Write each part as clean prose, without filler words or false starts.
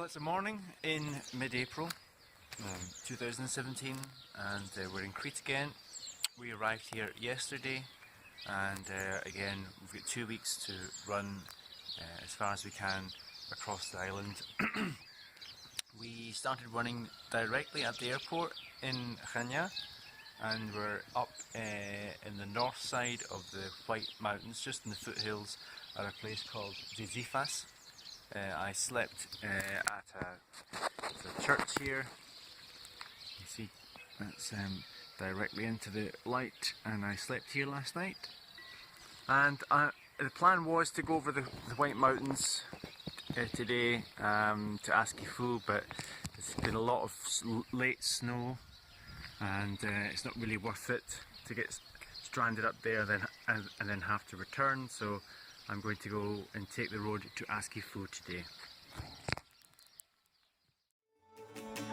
It's a morning in mid-April 2017 and we're in Crete again. We arrived here yesterday and again we've got 2 weeks to run as far as we can across the island. We started running directly at the airport in Hania and we're up in the north side of the White Mountains, just in the foothills at a place called Zizifas. I slept at a church here. You see that's directly into the light, and I slept here last night. And the plan was to go over the White Mountains today to Askifu, but there's been a lot of late snow and it's not really worth it to get stranded up there and then have to return, so I'm going to go and take the road to Askifu today. Middle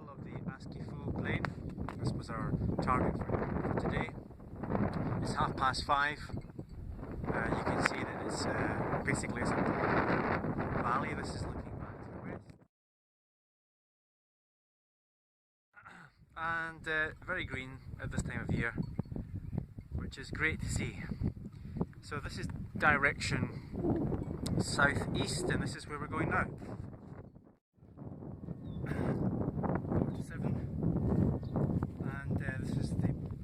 of the Askifu plain. This was our target for today. It's 5:30. You can see that it's basically it's a valley. This is looking back to the west. And very green at this time of year, which is great to see. So this is direction southeast, and this is where we're going now. 47. And this is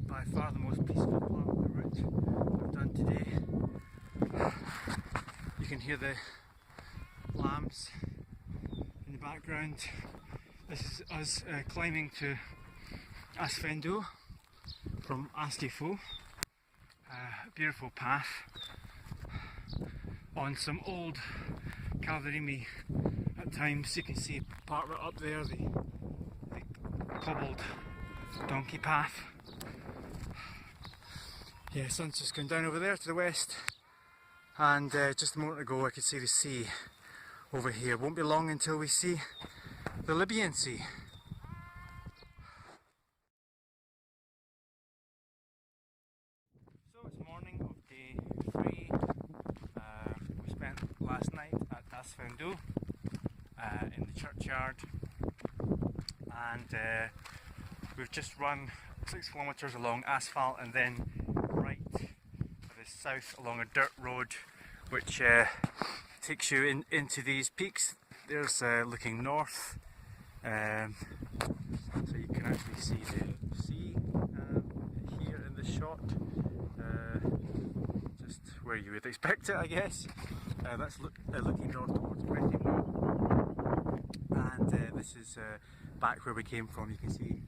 by far the most peaceful part of the route we've done today. You can hear the lambs in the background. This is us climbing to Asfendu from Askifu. Beautiful path on some old Calderimi at times. You can see part of it up there, the cobbled donkey path. Yeah, sun's just gone down over there to the west, and just a moment ago I could see the sea over here. Won't be long until we see the Libyan Sea. So it's morning of day 3. We spent last night at Asfendu in the churchyard, and we've just run 6 kilometres along asphalt and then right to the south along a dirt road which takes you into these peaks. There's looking north, so you can actually see the sea here in the shot, just where you would expect it, I guess. That's looking north towards Crete, and this is back where we came from. You can see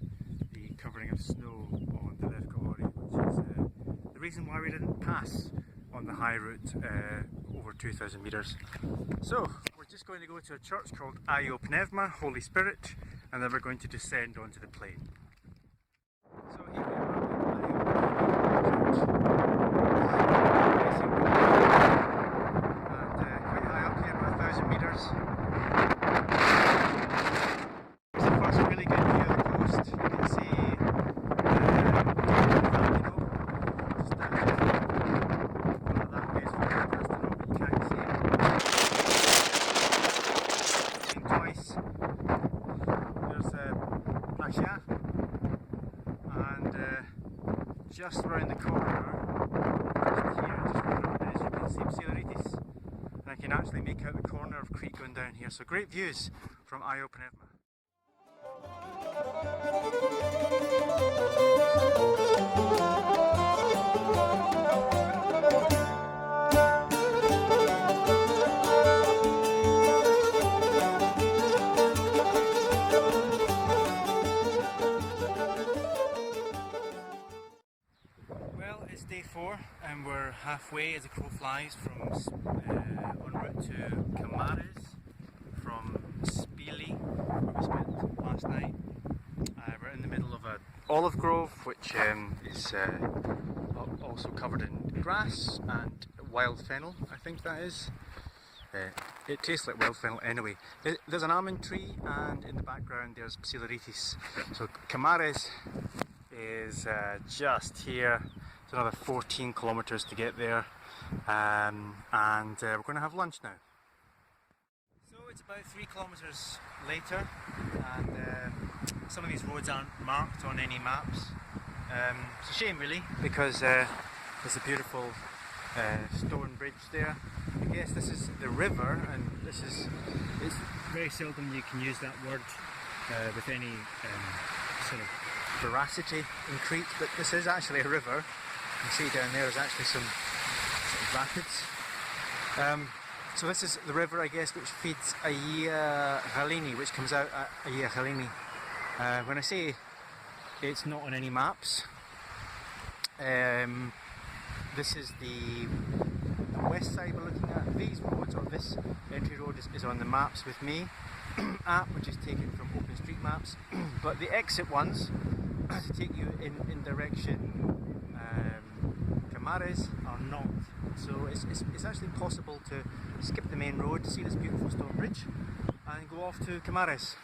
the covering of snow on the Heraklion, which is the reason why we didn't pass on the high route over 2,000 metres. So we're just going to go to a church called Io Pneuma, Holy Spirit, and then we're going to descend onto the plain. So here we are at and quite high up here, about 1,000 metres. It's the first really good view of the coast. You can see just round the corner, just here, just where the road is, you can see Heraklion, and I can actually make out the corner of Crete going down here. So great views from Io Pneuma. It's day 4 and we're halfway as a crow flies from en route to Camares from Spili, where we spent last night. We're in the middle of an olive grove, which is also covered in grass and wild fennel, I think that is. it tastes like wild fennel anyway. There's an almond tree, and in the background there's Psiloritis. So Camares is just here. It's another 14 kilometers to get there, and we're going to have lunch now. So it's about 3 kilometers later, and some of these roads aren't marked on any maps. It's a shame really, because there's a beautiful stone bridge there. I guess this is the river, and it's very seldom you can use that word with any sort of veracity in Crete, but this is actually a river. You can see down there is actually some sort of rapids. So this is the river, I guess, which feeds Heraklion, which comes out at Heraklion. When I say it's not on any maps, this is the west side we're looking at. These roads, or this entry road, is on the Maps with Me app, which is taken from OpenStreetMaps. But the exit ones to take you in direction Camares are not. So it's actually possible to skip the main road, see this beautiful stone bridge, and go off to Camares.